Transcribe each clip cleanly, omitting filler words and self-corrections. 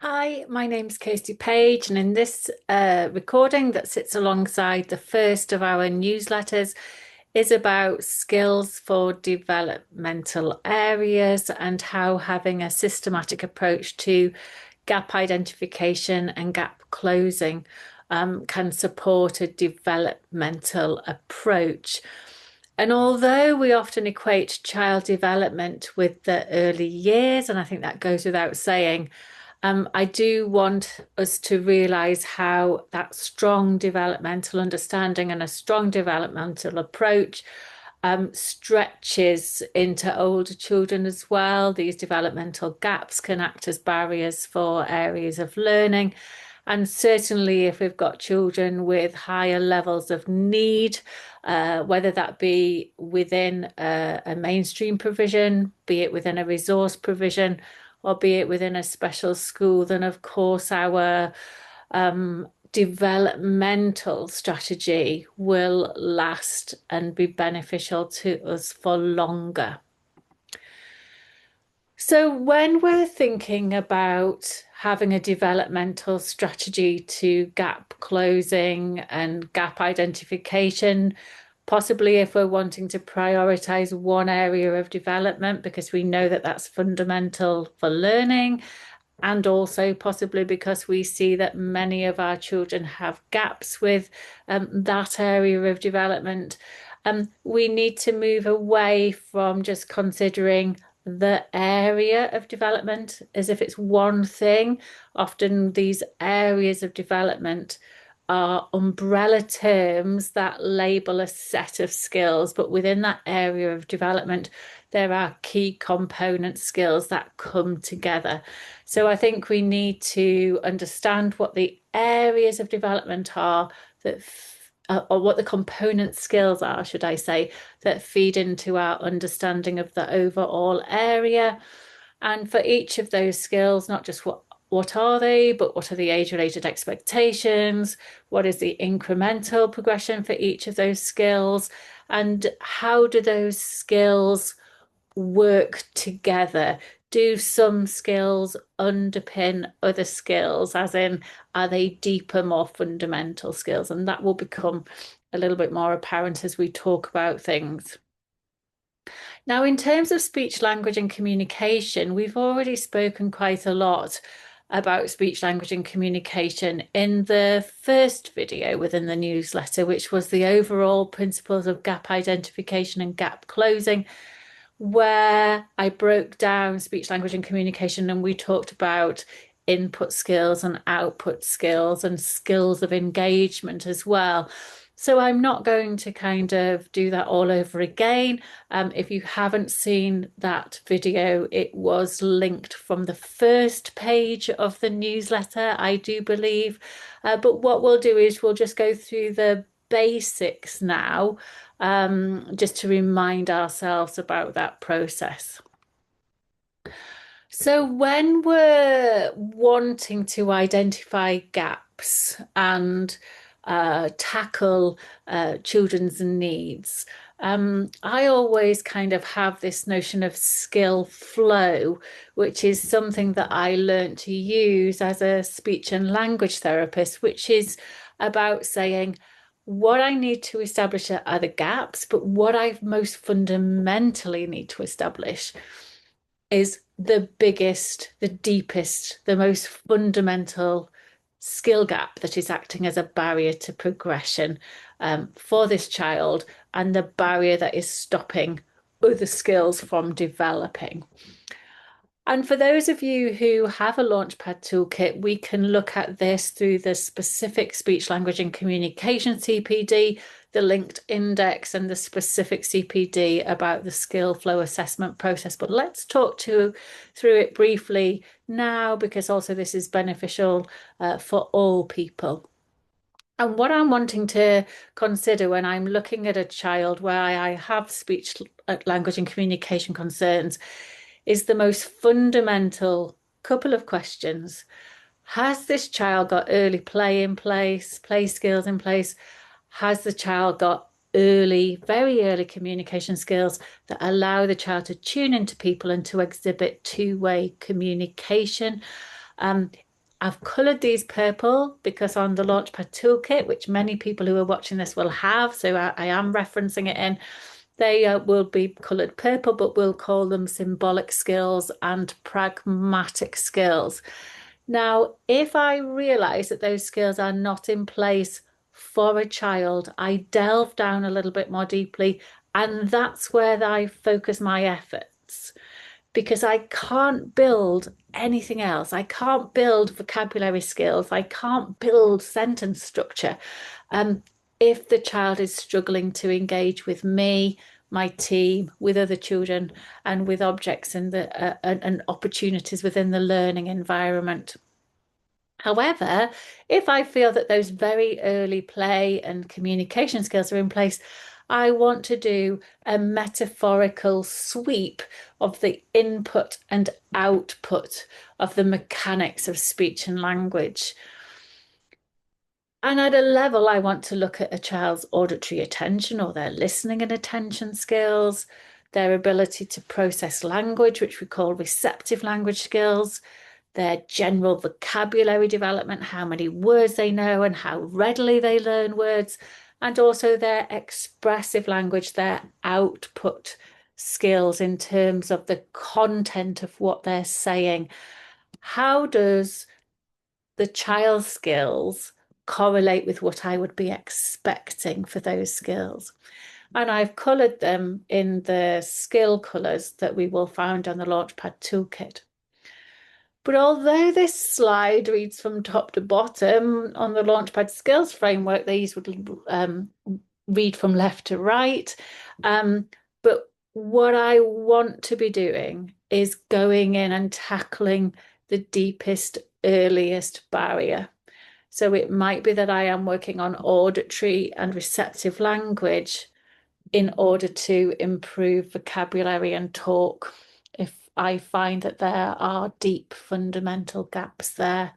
Hi, my name's Kirstie Page, and in this recording that sits alongside the first of our newsletters is about skills for developmental areas and how having a systematic approach to gap identification and gap closing can support a developmental approach. And although we often equate child development with the early years, and I think that goes without saying, I do want us to realize how that strong developmental understanding and a strong developmental approach stretches into older children as well. These developmental gaps can act as barriers for areas of learning. And certainly, if we've got children with higher levels of need, whether that be within a mainstream provision, be it within a resource provision, or be it within a special school, then of course our developmental strategy will last and be beneficial to us for longer. So when we're thinking about having a developmental strategy to gap closing and gap identification, possibly if we're wanting to prioritize one area of development because we know that that's fundamental for learning, and also possibly because we see that many of our children have gaps with that area of development, we need to move away from just considering the area of development as if it's one thing. Often these areas of development are umbrella terms that label a set of skills, but within that area of development, there are key component skills that come together. So I think we need to understand what the areas of development are that or what the component skills are, should I say, that feed into our understanding of the overall area. And for each of those skills, not just what are they, but what are the age-related expectations? What is the incremental progression for each of those skills? And how do those skills work together? Do some skills underpin other skills, as in, are they deeper, more fundamental skills? And that will become a little bit more apparent as we talk about things. Now, in terms of speech, language, and communication, we've already spoken quite a lot about speech, language, and communication in the first video within the newsletter, which was the overall principles of gap identification and gap closing, where I broke down speech, language, and communication, and we talked about input skills and output skills and skills of engagement as well. So I'm not going to kind of do that all over again. If you haven't seen that video, it was linked from the first page of the newsletter, I do believe. But what we'll do is we'll just go through the basics now, just to remind ourselves about that process. So when we're wanting to identify gaps and tackle children's needs, I always kind of have this notion of skill flow, which is something that I learned to use as a speech and language therapist, which is about saying, what I need to establish are the gaps, but what I most fundamentally need to establish is the biggest, the deepest, the most fundamental skill gap that is acting as a barrier to progression for this child, and the barrier that is stopping other skills from developing. And for those of you who have a Launchpad toolkit, we can look at this through the specific speech, language, and communication CPD, the linked index, and the specific CPD about the skill flow assessment process. But let's talk through it briefly now, because also this is beneficial for all people. And what I'm wanting to consider when I'm looking at a child where I have speech, language, and communication concerns is the most fundamental couple of questions. Has this child got early play in place, play skills in place? Has the child got early, very early communication skills that allow the child to tune into people and to exhibit two-way communication? I've coloured these purple because on the Launchpad toolkit, which many people who are watching this will have, so I am referencing it in, they will be coloured purple, but we'll call them symbolic skills and pragmatic skills. Now, if I realise that those skills are not in place for a child, I delve down a little bit more deeply, and that's where I focus my efforts because I can't build anything else. I can't build vocabulary skills. I can't build sentence structure. Um, if the child is struggling to engage with me, my team, with other children, and with objects and opportunities within the learning environment. However, if I feel that those very early play and communication skills are in place, I want to do a metaphorical sweep of the input and output of the mechanics of speech and language. And at a level, I want to look at a child's auditory attention or their listening and attention skills, their ability to process language, which we call receptive language skills, their general vocabulary development, how many words they know and how readily they learn words, and also their expressive language, their output skills in terms of the content of what they're saying. How does the child's skills correlate with what I would be expecting for those skills? And I've coloured them in the skill colours that we will find on the Launchpad toolkit. But although this slide reads from top to bottom on the Launchpad skills framework, these would read from left to right. But what I want to be doing is going in and tackling the deepest, earliest barrier. So it might be that I am working on auditory and receptive language in order to improve vocabulary and talk. If I find that there are deep fundamental gaps there.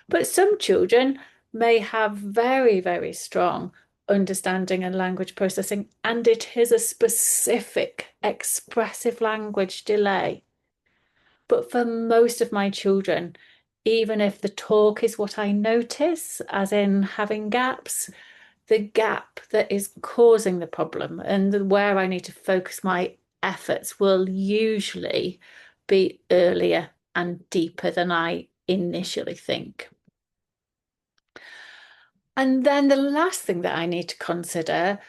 But some children may have very, very strong understanding and language processing, and it is a specific expressive language delay. But for most of my children, even if the talk is what I notice, as in having gaps, the gap that is causing the problem and where I need to focus my efforts will usually be earlier and deeper than I initially think. And then the last thing that I need to consider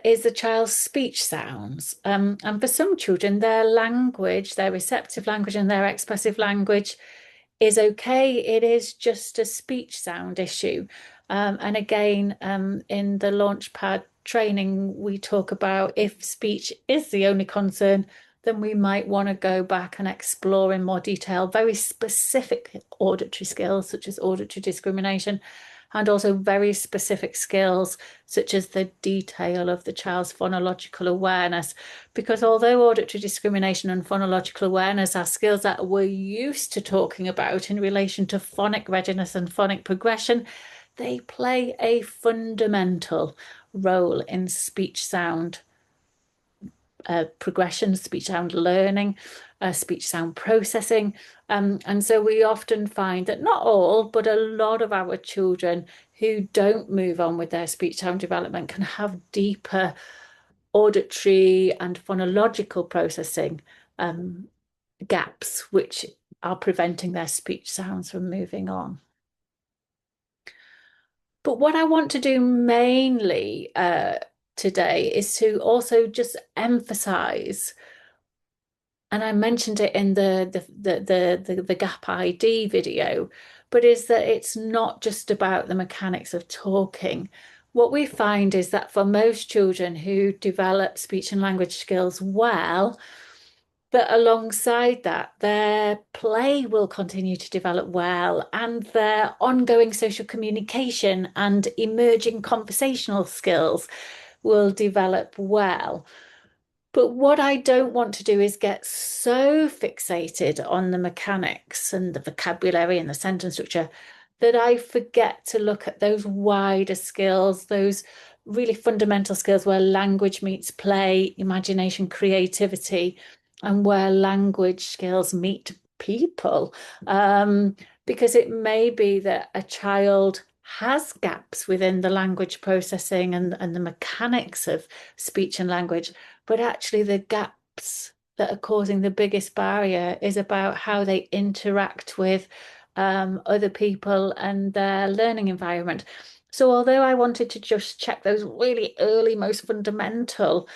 is the child's speech sounds. And for some children, their language, their receptive language and their expressive language is okay. It is just a speech sound issue. And again, in the Launchpad training, we talk about if speech is the only concern, then we might want to go back and explore in more detail very specific auditory skills, such as auditory discrimination, and also very specific skills, such as the detail of the child's phonological awareness. Because although auditory discrimination and phonological awareness are skills that we're used to talking about in relation to phonic readiness and phonic progression, they play a fundamental role in speech sound progression, speech sound learning, speech sound processing. And so we often find that not all, but a lot of our children who don't move on with their speech sound development can have deeper auditory and phonological processing gaps, which are preventing their speech sounds from moving on. But what I want to do mainly today is to also just emphasize, and I mentioned it in the Gap ID video, but is that it's not just about the mechanics of talking. What we find is that for most children who develop speech and language skills well, that alongside that, their play will continue to develop well, and their ongoing social communication and emerging conversational skills will develop well. But what I don't want to do is get so fixated on the mechanics and the vocabulary and the sentence structure that I forget to look at those wider skills, those really fundamental skills where language meets play, imagination, creativity, and where language skills meet people. because it may be that a child has gaps within the language processing and the mechanics of speech and language, but actually the gaps that are causing the biggest barrier is about how they interact with other people and their learning environment. So although I wanted to just check those really early, most fundamental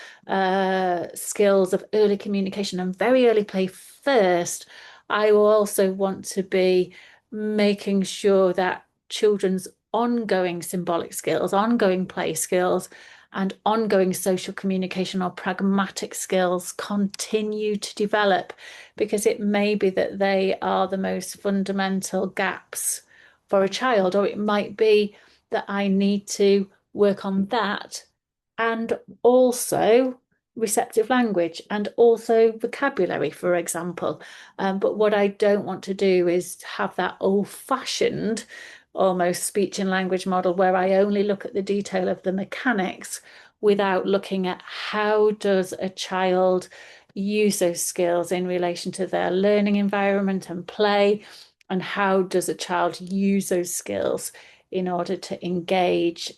skills of early communication and very early play first, I will also want to be making sure that children's ongoing symbolic skills, ongoing play skills, and ongoing social communication or pragmatic skills continue to develop, because it may be that they are the most fundamental gaps for a child, or it might be that I need to work on that and also receptive language and also vocabulary, for example. But what I don't want to do is have that old-fashioned almost speech and language model where I only look at the detail of the mechanics without looking at how does a child use those skills in relation to their learning environment and play, and how does a child use those skills in order to engage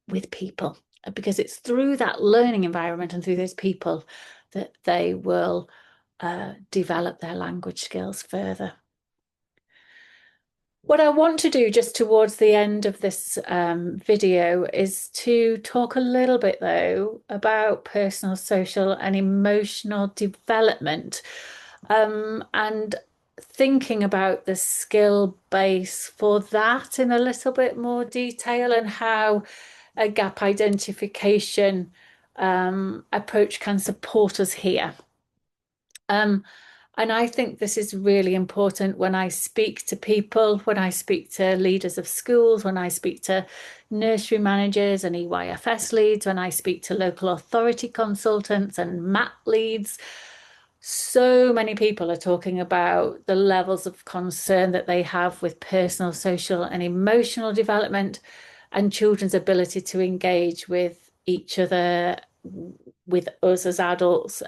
with people, because it's through that learning environment and through those people that they will develop their language skills further. What I want to do just towards the end of this video is to talk a little bit, though, about personal, social, and emotional development, and thinking about the skill base for that in a little bit more detail, and how a gap identification approach can support us here. And I think this is really important when I speak to people, when I speak to leaders of schools, when I speak to nursery managers and EYFS leads, when I speak to local authority consultants and MAT leads. So many people are talking about the levels of concern that they have with personal, social, and emotional development and children's ability to engage with each other, with us as adults,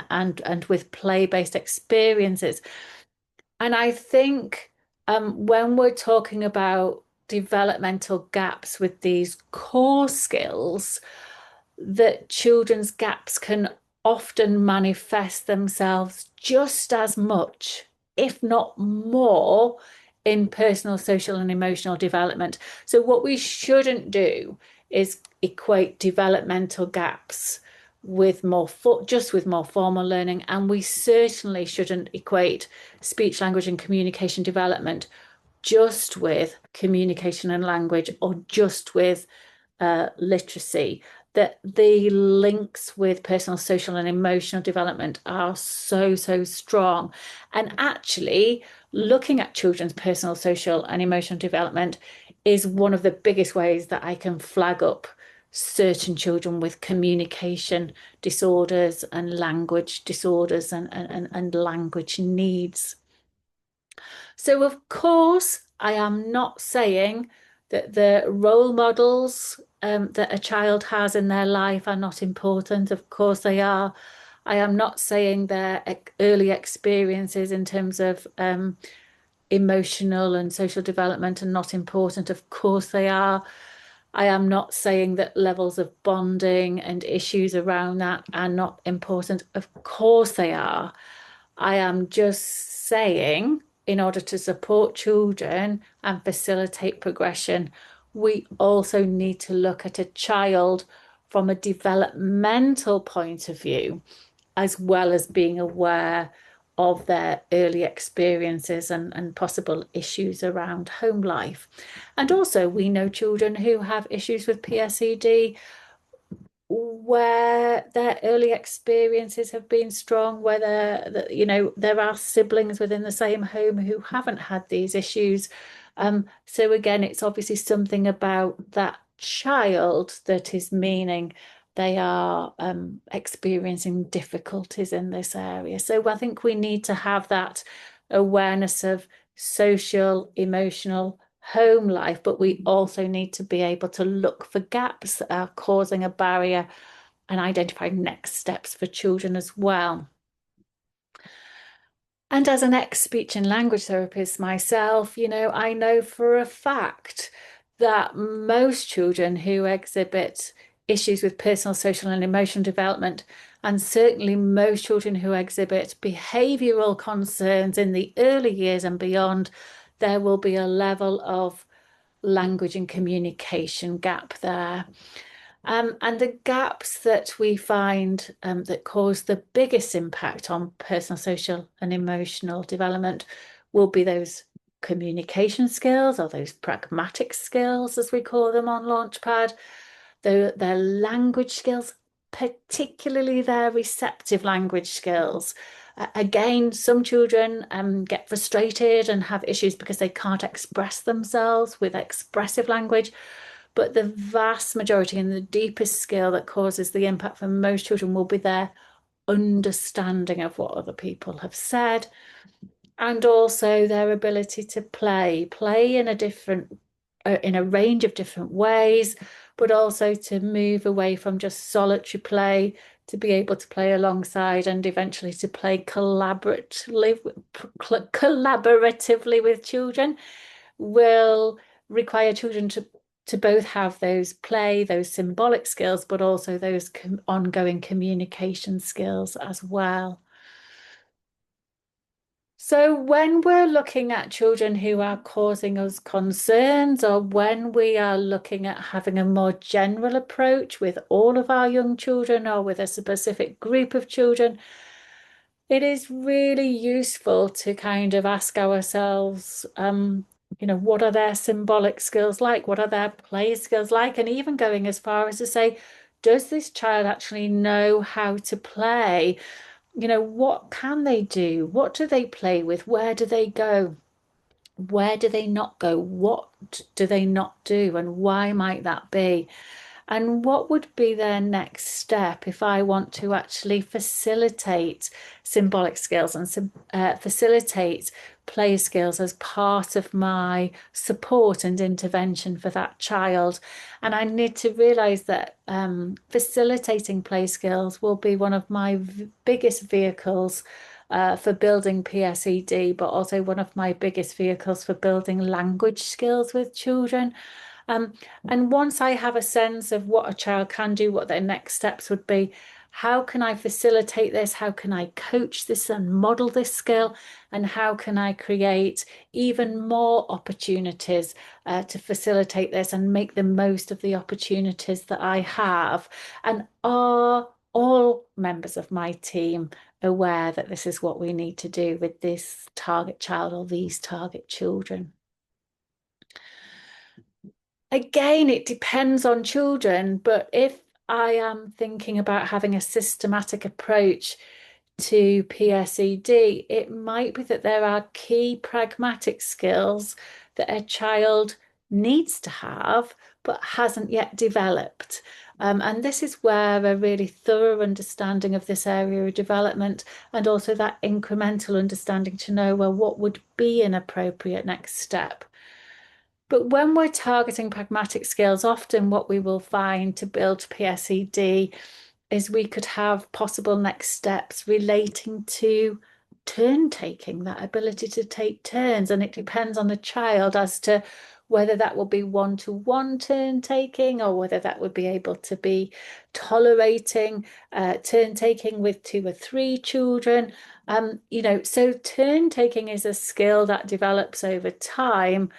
and with play-based experiences. And I think when we're talking about developmental gaps with these core skills, that children's gaps can often manifest themselves just as much, if not more, in personal, social, and emotional development. So, what we shouldn't do is equate developmental gaps with just with more formal learning, and we certainly shouldn't equate speech, language, and communication development just with communication and language, or just with literacy. That the links with personal, social, and emotional development are so, so strong. And actually, looking at children's personal, social, and emotional development is one of the biggest ways that I can flag up certain children with communication disorders and language disorders and language needs. So, of course, I am not saying that the role models that a child has in their life are not important. Of course, they are. I am not saying their early experiences in terms of emotional and social development are not important. Of course, they are. I am not saying that levels of bonding and issues around that are not important. Of course, they are. I am just saying, in order to support children and facilitate progression, we also need to look at a child from a developmental point of view, as well as being aware of their early experiences and possible issues around home life. And also, we know children who have issues with PSED where their early experiences have been strong, whether there are siblings within the same home who haven't had these issues. So again, it's obviously something about that child that is meaning they are experiencing difficulties in this area. So I think we need to have that awareness of social, emotional, home life, but we also need to be able to look for gaps that are causing a barrier and identify next steps for children as well. And as an ex-speech and language therapist myself, I know for a fact that most children who exhibit issues with personal, social, and emotional development, and certainly most children who exhibit behavioral concerns in the early years and beyond, there will be a level of language and communication gap there. And the gaps that we find that cause the biggest impact on personal, social, and emotional development will be those communication skills, or those pragmatic skills, as we call them on Launchpad, their language skills, particularly their receptive language skills. Again, some children get frustrated and have issues because they can't express themselves with expressive language. But the vast majority and the deepest skill that causes the impact for most children will be their understanding of what other people have said, and also their ability to play in a range of different ways, but also to move away from just solitary play to be able to play alongside and eventually to play collaboratively with children will require children to both have those symbolic skills, but also those ongoing communication skills as well. So when we're looking at children who are causing us concerns, or when we are looking at having a more general approach with all of our young children or with a specific group of children, it is really useful to kind of ask ourselves, what are their symbolic skills like? What are their play skills like? And even going as far as to say, does this child actually know how to play? What can they do? What do they play with? Where do they go? Where do they not go? What do they not do? And why might that be? And what would be their next step if I want to actually facilitate symbolic skills and facilitate play skills as part of my support and intervention for that child? And I need to realize that facilitating play skills will be one of my biggest vehicles for building PSED, but also one of my biggest vehicles for building language skills with children. Um, and once I have a sense of what a child can do, what their next steps would be, how can I facilitate this? How can I coach this and model this skill? And how can I create even more opportunities to facilitate this and make the most of the opportunities that I have? And are all members of my team aware that this is what we need to do with this target child or these target children? Again, it depends on children, but if I am thinking about having a systematic approach to PSED, it might be that there are key pragmatic skills that a child needs to have but hasn't yet developed. And this is where a really thorough understanding of this area of development, and also that incremental understanding to know, well, what would be an appropriate next step. But when we're targeting pragmatic skills, often what we will find to build PSED is we could have possible next steps relating to turn taking, that ability to take turns. And it depends on the child as to whether that will be one-to-one turn taking, or whether that would be able to be tolerating turn taking with 2 or 3 children. So turn taking is a skill that develops over time.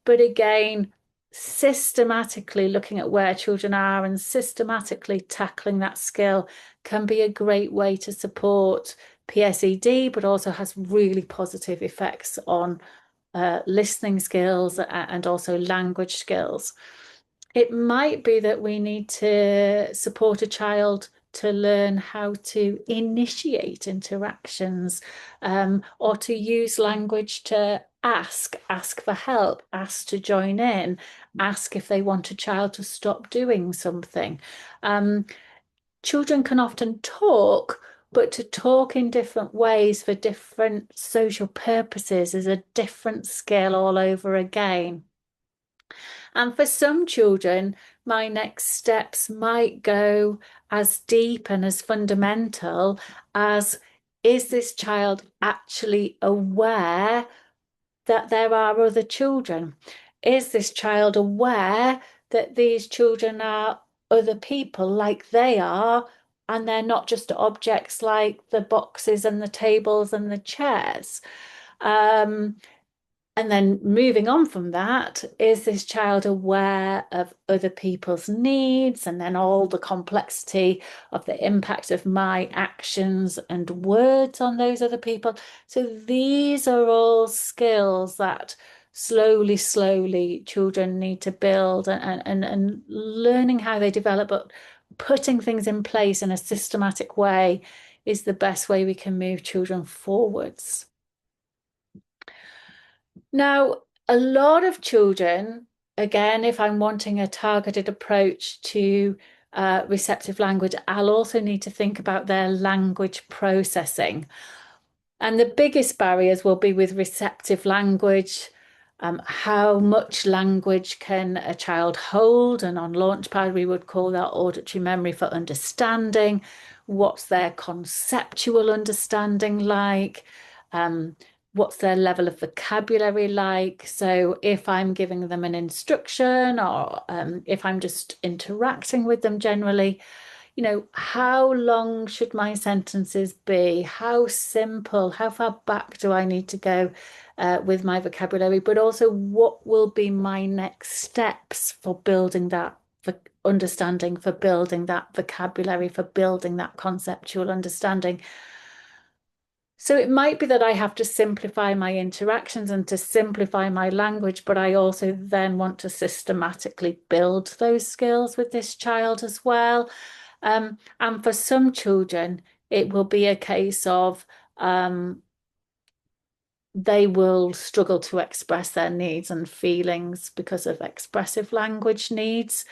But again, systematically looking at where children are and systematically tackling that skill can be a great way to support PSED, but also has really positive effects on listening skills and also language skills. It might be that we need to support a child to learn how to initiate interactions, or to use language to ask for help, ask to join in, ask if they want a child to stop doing something. Children can often talk, but to talk in different ways for different social purposes is a different skill all over again. And for some children, my next steps might go as deep and as fundamental as is this child actually aware that there are other children? Is this child aware that these children are other people like they are, and they're not just objects like the boxes and the tables and the chairs? Um, and then moving on from that, is this child aware of other people's needs and then all the complexity of the impact of my actions and words on those other people? So these are all skills that slowly children need to build, and learning how they develop, but putting things in place in a systematic way is the best way we can move children forwards. Now, a lot of children, again, if I'm wanting a targeted approach to receptive language, I'll also need to think about their language processing. And the biggest barriers will be with receptive language. How much language can a child hold? And on Launchpad, we would call that auditory memory for understanding. What's their conceptual understanding like? Um, what's their level of vocabulary like? So if I'm giving them an instruction, or if I'm just interacting with them generally, how long should my sentences be? How simple? How far back do I need to go with my vocabulary? But also, what will be my next steps for building that understanding, for building that vocabulary, for building that conceptual understanding? So it might be that I have to simplify my interactions and to simplify my language, but I also then want to systematically build those skills with this child as well. And for some children, it will be a case of they will struggle to express their needs and feelings because of expressive language needs.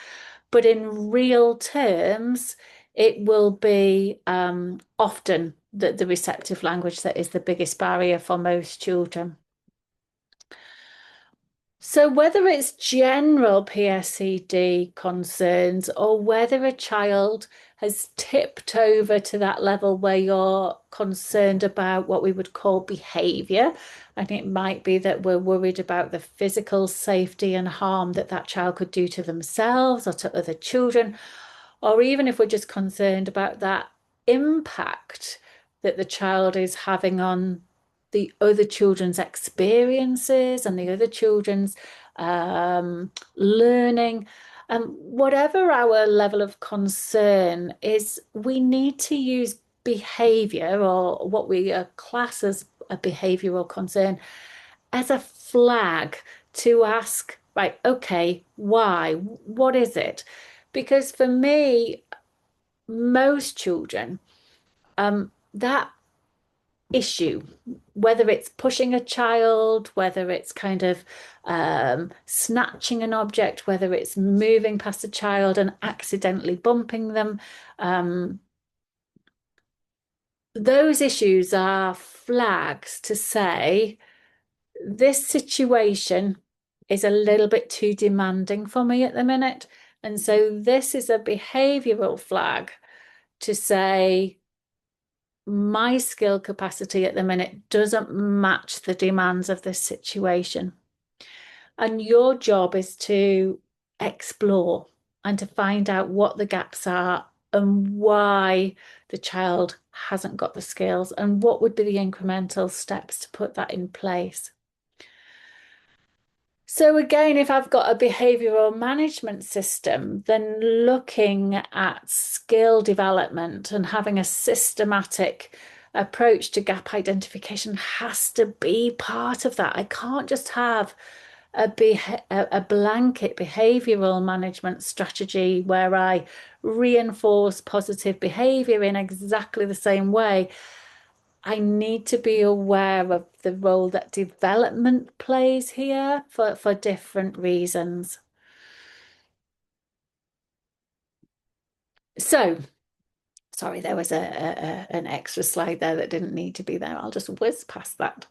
But in real terms, it will be often the receptive language that is the biggest barrier for most children. So whether it's general PSED concerns or whether a child has tipped over to that level where you're concerned about what we would call behavior, and it might be that we're worried about the physical safety and harm that that child could do to themselves or to other children, or even if we're just concerned about that impact that the child is having on the other children's experiences and the other children's learning. Whatever our level of concern is, we need to use behavior, or what we class as a behavioral concern, as a flag to ask, right, okay, why? What is it? Because for me, most children, that issue, whether it's pushing a child, whether it's kind of snatching an object, whether it's moving past a child and accidentally bumping them, those issues are flags to say, this situation is a little bit too demanding for me at the minute. And so this is a behavioral flag to say, my skill capacity at the minute doesn't match the demands of this situation. And your job is to explore and to find out what the gaps are and why the child hasn't got the skills and what would be the incremental steps to put that in place. So again, if I've got a behavioral management system, then looking at skill development and having a systematic approach to gap identification has to be part of that. I can't just have a blanket behavioral management strategy where I reinforce positive behavior in exactly the same way. I need to be aware of the role that development plays here for different reasons. So, sorry, there was an extra slide there that didn't need to be there. I'll just whiz past that.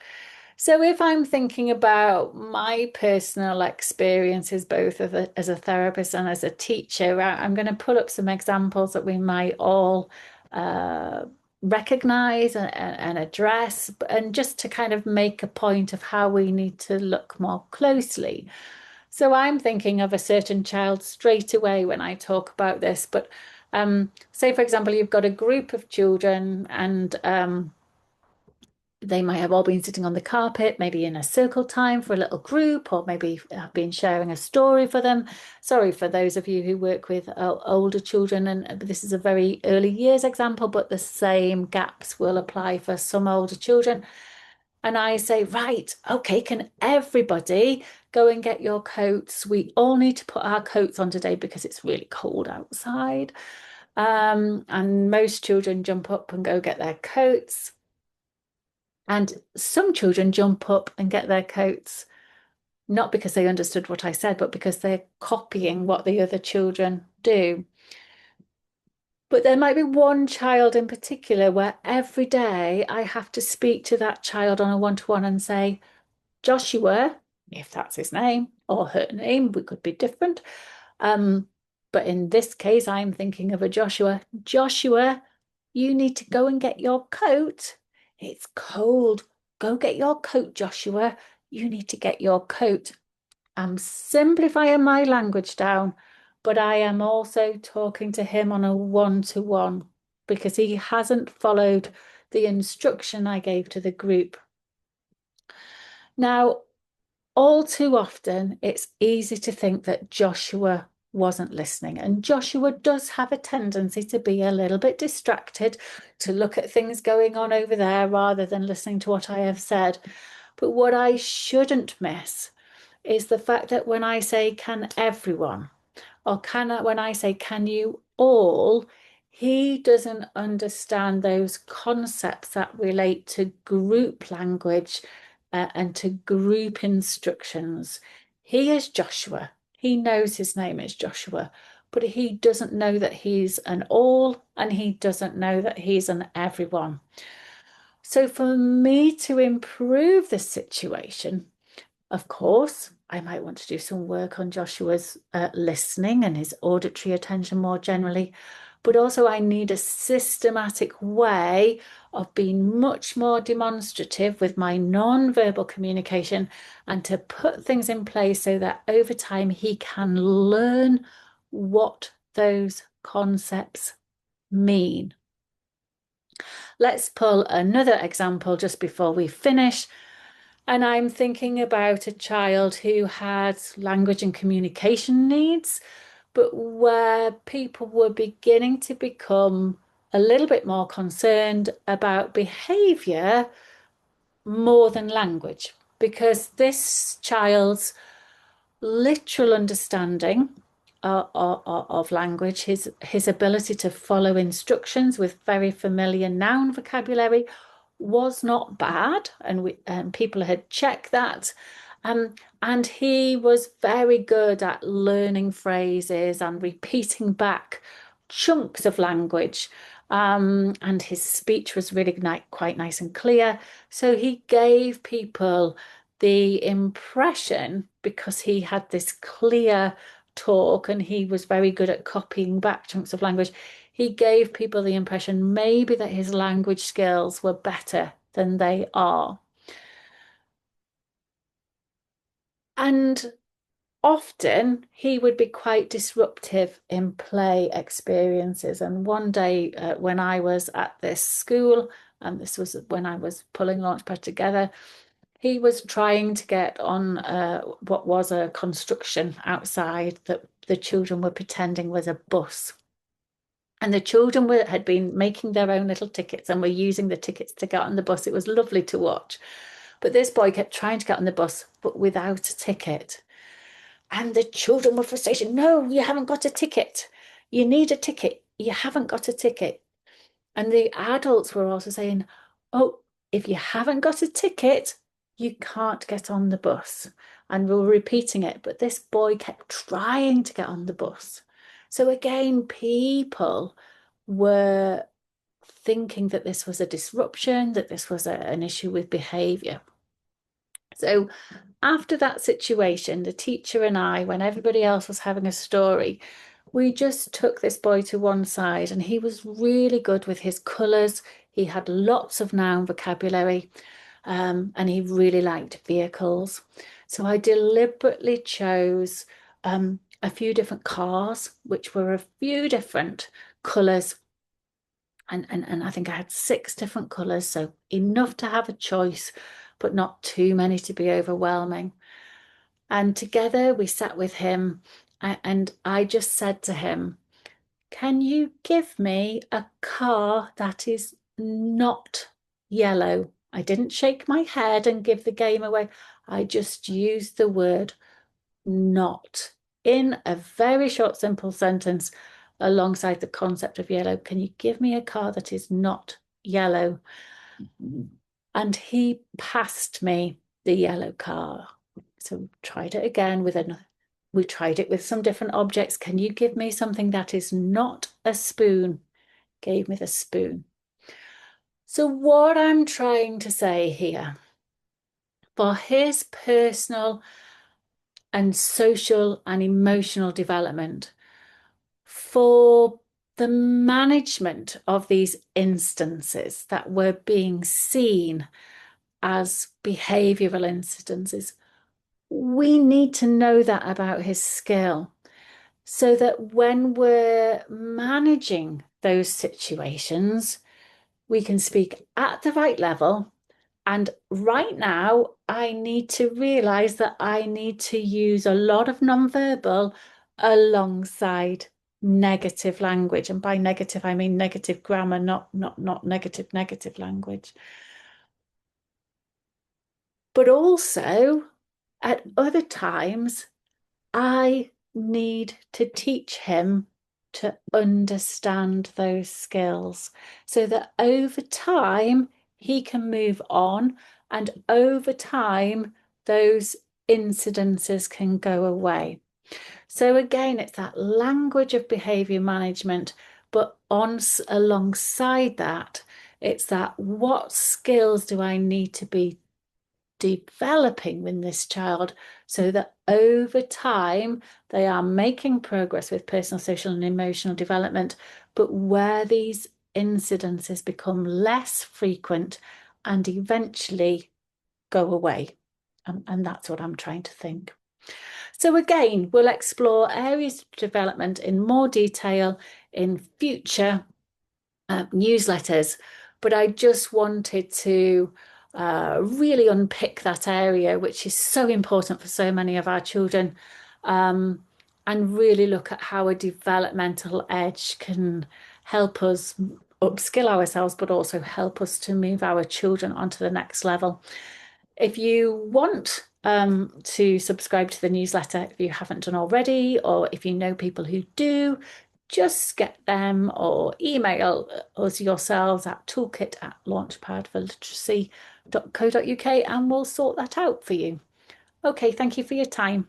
So if I'm thinking about my personal experiences, both as a therapist and as a teacher, I'm going to pull up some examples that we might all recognize and address, and just to kind of make a point of how we need to look more closely. So I'm thinking of a certain child straight away when I talk about this. But say, for example, you've got a group of children and they might have all been sitting on the carpet, maybe in a circle time for a little group, or maybe have been sharing a story for them. Sorry for those of you who work with older children, and this is a very early years example, but the same gaps will apply for some older children. And I say, right, okay, can everybody go and get your coats? We all need to put our coats on today because it's really cold outside. And most children jump up and go get their coats. And some children jump up and get their coats, not because they understood what I said, but because they're copying what the other children do. But there might be one child in particular where every day I have to speak to that child on a one-to-one and say, Joshua, if that's his name or her name, we could be different. But in this case, I'm thinking of a Joshua. Joshua, you need to go and get your coat. It's cold. Go get your coat, Joshua. You need to get your coat. I'm simplifying my language down, but I am also talking to him on a one-to-one because he hasn't followed the instruction I gave to the group. Now, all too often, it's easy to think that Joshua wasn't listening. And Joshua does have a tendency to be a little bit distracted, to look at things going on over there rather than listening to what I have said. But what I shouldn't miss is the fact that when I say, can everyone, or when I say, can you all, he doesn't understand those concepts that relate to group language and to group instructions. He is Joshua. He knows his name is Joshua, but he doesn't know that he's an all and he doesn't know that he's an everyone. So for me to improve the situation, of course, I might want to do some work on Joshua's listening and his auditory attention more generally, but also I need a systematic way of being much more demonstrative with my non-verbal communication and to put things in place so that over time he can learn what those concepts mean. Let's pull another example just before we finish. And I'm thinking about a child who had language and communication needs, but where people were beginning to become a little bit more concerned about behavior more than language, because this child's literal understanding of language, his ability to follow instructions with very familiar noun vocabulary was not bad, and people had checked that. And he was very good at learning phrases and repeating back chunks of language. And his speech was really quite nice and clear. So he gave people the impression, because he had this clear talk and he was very good at copying back chunks of language, he gave people the impression maybe that his language skills were better than they are. And often he would be quite disruptive in play experiences. And one day when I was at this school, and this was when I was pulling Launchpad together, he was trying to get on what was a construction outside that the children were pretending was a bus. And the children had been making their own little tickets and were using the tickets to get on the bus. It was lovely to watch. But this boy kept trying to get on the bus, but without a ticket. And the children were frustrated. No, you haven't got a ticket. You need a ticket. You haven't got a ticket. And the adults were also saying, oh, if you haven't got a ticket, you can't get on the bus. And we were repeating it, but this boy kept trying to get on the bus. So again, people were thinking that this was a disruption, that this was an issue with behavior. So after that situation, the teacher and I, when everybody else was having a story, we just took this boy to one side and he was really good with his colours. He had lots of noun vocabulary, and he really liked vehicles. So I deliberately chose a few different cars, which were a few different colours. And I think I had 6 different colours, so enough to have a choice, but not too many to be overwhelming. And together we sat with him, and I just said to him, can you give me a car that is not yellow? I didn't shake my head and give the game away. I just used the word not in a very short, simple sentence alongside the concept of yellow. Can you give me a car that is not yellow? And he passed me the yellow car. So we tried it again with another. We tried it with some different objects. Can you give me something that is not a spoon? Gave me the spoon. So what I'm trying to say here, for his personal and social and emotional development, for the management of these instances that were being seen as behavioral incidences, we need to know that about his skill so that when we're managing those situations, we can speak at the right level. And right now, I need to realize that I need to use a lot of nonverbal alongside negative language. And by negative, I mean negative grammar, not negative language. But also, at other times, I need to teach him to understand those skills so that over time he can move on, and over time those incidences can go away. So again, it's that language of behavior management, but on alongside that, it's that what skills do I need to be developing in this child so that over time they are making progress with personal, social, and emotional development, but where these incidences become less frequent and eventually go away. And that's what I'm trying to think. So again, we'll explore areas of development in more detail in future newsletters, but I just wanted to really unpick that area, which is so important for so many of our children, and really look at how a developmental edge can help us upskill ourselves, but also help us to move our children onto the next level. If you want to subscribe to the newsletter, if you haven't done already, or if you know people who do, just get them or email us yourselves at toolkit@launchpadforliteracy.co.uk and we'll sort that out for you. Okay, thank you for your time.